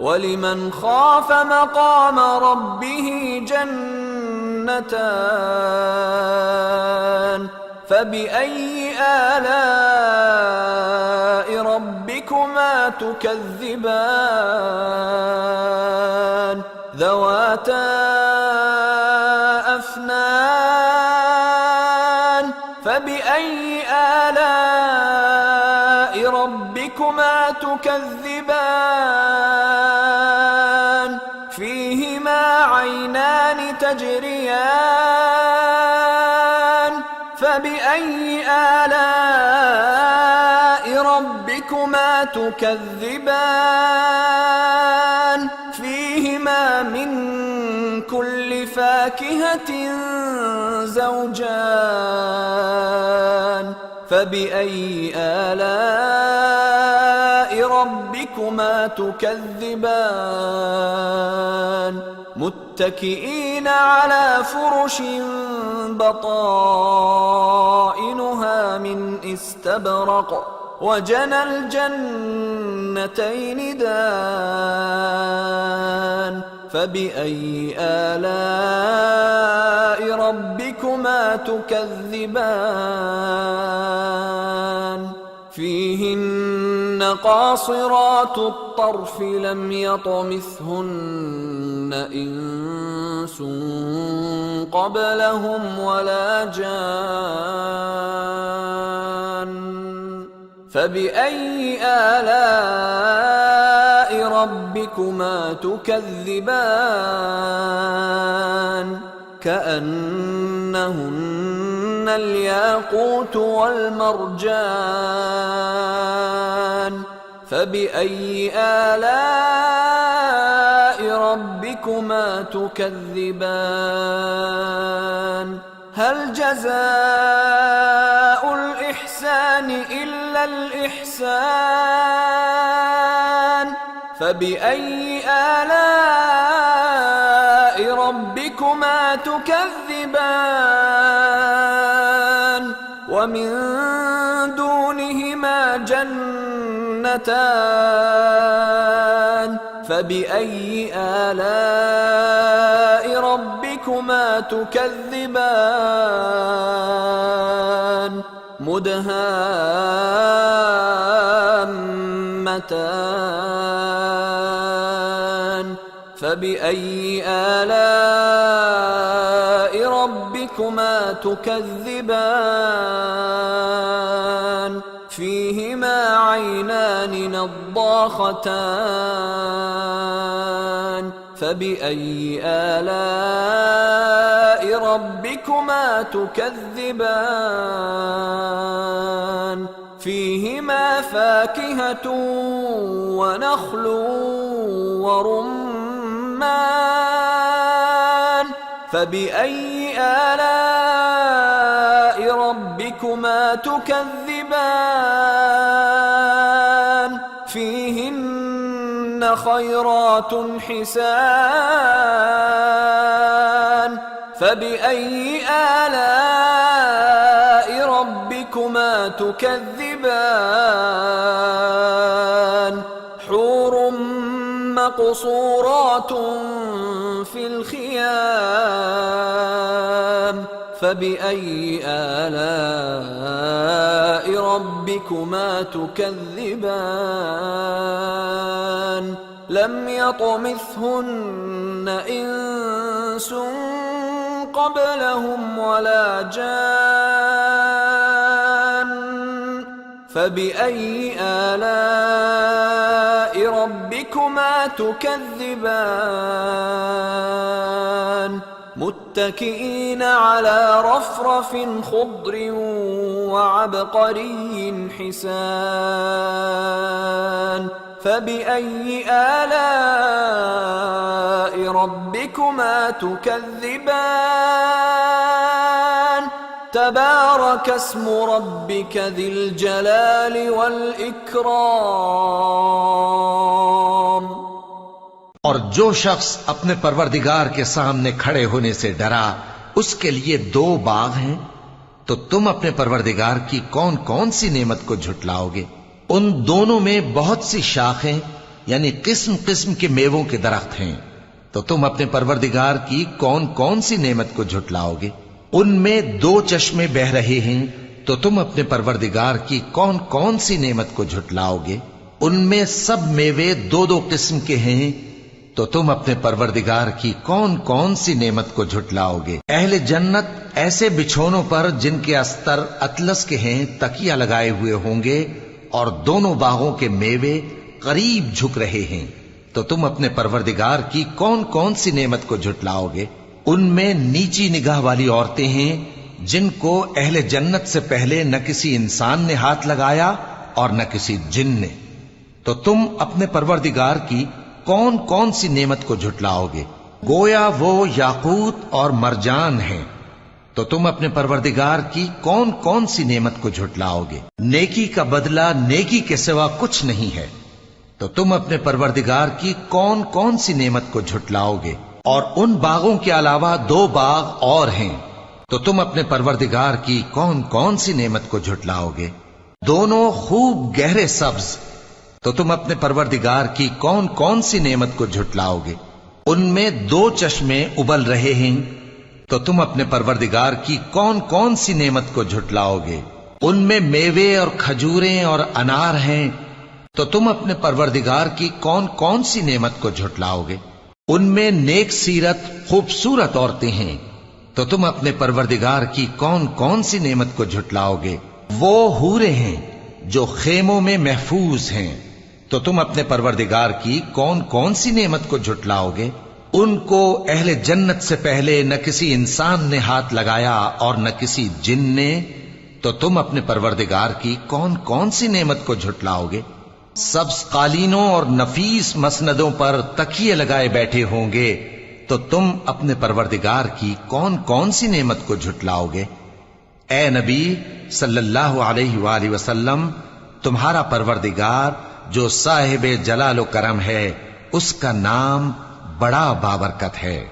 ولمن خاف مقام ربه جنتان فبأي آلاء ربكما تكذبان ذواتا أفنان فبأي آلاء ربكما تكذبان فيهما عينان تجريان فبأي آلاء ربكما تكذبان فيهما من كل فاكهة زوجان فبأي آلاء ربكما تكذبان متكئين على فرش بطائنها من استبرق وجنى الجنتين دان فبأي آلاء ربكما تكذبان فيهن قاصرات الطرف لم يطمثهن إنس قبلهم ولا جان فبأي آلاء ربكما تكذبان كأنهن الياقوت والمرجان فبأي آلاء ربكما تكذبان هل جزاء الإحسان إلا الإحسان فبأي آلاء ربكما تكذبان ومن دونهما جنتان فبأي آلاء ربكما تكذبان مدهامتان فبأي آلاء ربكما تكذبان فيهما عينان نضاختان فبأي آلاء ربكما تكذبان فيهما فاكهة ونخل ورمان فبأي آلاء ربكما تكذبان فيهن خيرات حسان فبأي آلاء ربكما تكذبان حور مقصورات في الخيام فبأي آلاء ربكما تكذبان لم يطمثهن إنس قبلهم ولا جان فبأي آلاء ربكما تكذبان متكئين على رفرف خضر وعبقري حسان فبأي آلاء ربكما تكذبان تبارك اسم ربك ذي الجلال والإكرام और जो शख्स अपने परवरदिगार के सामने खड़े होने से डरा उसके लिए दो बाग हैं, तो तुम अपने परवरदिगार की कौन कौन सी नेमत को झुटलाओगे? उन दोनों में बहुत सी शाखें یعنی قسم قسم کے میووں کے درخت ہیں، تو تم اپنے پروردگار کی کون کون سی نعمت کو جھٹلاؤ گے؟ ان میں 2 چشمے بہ رہے ہیں، تو تم اپنے پروردگار کی کون کون سی نعمت کو جھٹلاؤ گے؟ ان میں سب میوے 2 قسم کے ہیں، تو تم اپنے پروردگار کی کون کون سی نعمت کو جھٹلاؤ گے؟ اہل جنت ایسے بچھونوں پر جن کے استر اطلس کے ہیں تکیہ لگائے ہوئے ہوں گے، اور دونوں باغوں کے میوے قریب جھک رہے ہیں، تو تم اپنے پروردگار کی کون کون سی نعمت کو جھٹلاؤ گے؟ ان میں نیچی نگاہ والی عورتیں ہیں جن کو اہل جنت سے پہلے نہ کسی انسان نے ہاتھ لگایا اور نہ کسی جن نے، تو تم اپنے پروردگار کی کون کون سی نعمت کو جھٹلاؤ گے؟ گویا وہ یاقوت اور مرجان ہیں، تو تم اپنے پروردگار کی کون کون سی نعمت کو جھٹلاؤ گے؟ نیکی کا بدلہ نیکی کے سوا کچھ نہیں ہے، تو تم اپنے پروردگار کی کون کون سی نعمت کو جھٹلاؤ گے؟ اور ان باغوں کے علاوہ 2 باغ اور ہیں، تو تم اپنے پروردگار کی کون کون سی نعمت کو جھٹلاؤ گے؟ دونوں خوب گہرے سبز، تو تم اپنے پروردگار کی کون کون سی نعمت کو جھٹلاؤ گے؟ ان میں 2 چشمے ابل رہے ہیں، تو تم اپنے پروردگار کی کون کون سی نعمت کو جھٹلاؤ گے؟ ان میں میوے اور کھجوریں اور انار ہیں، تو تم اپنے پروردگار کی کون کون سی نعمت کو جھٹلاؤ گے؟ ان میں نیک سیرت خوبصورت عورتیں ہیں، تو تم اپنے پروردگار کی کون کون سی نعمت کو جھٹلاؤ گے؟ وہ حوریں ہیں جو خیموں میں محفوظ ہیں، تو تم اپنے پروردگار کی کون کون سی نعمت کو جھٹلاؤ گے؟ ان کو اہل جنت سے پہلے نہ کسی انسان نے ہاتھ لگایا اور نہ کسی جن نے، تو تم اپنے پروردگار کی کون کون سی نعمت کو جھٹلاؤ گے؟ سبز قالینوں اور نفیس مسندوں پر تکیے لگائے بیٹھے ہوں گے، تو تم اپنے پروردگار کی کون کون سی نعمت کو جھٹلاؤ گے؟ اے نبی صلی اللہ علیہ وآلہ وسلم، تمہارا پروردگار جو صاحب جلال و کرم ہے، اس کا نام بڑا بابرکت ہے۔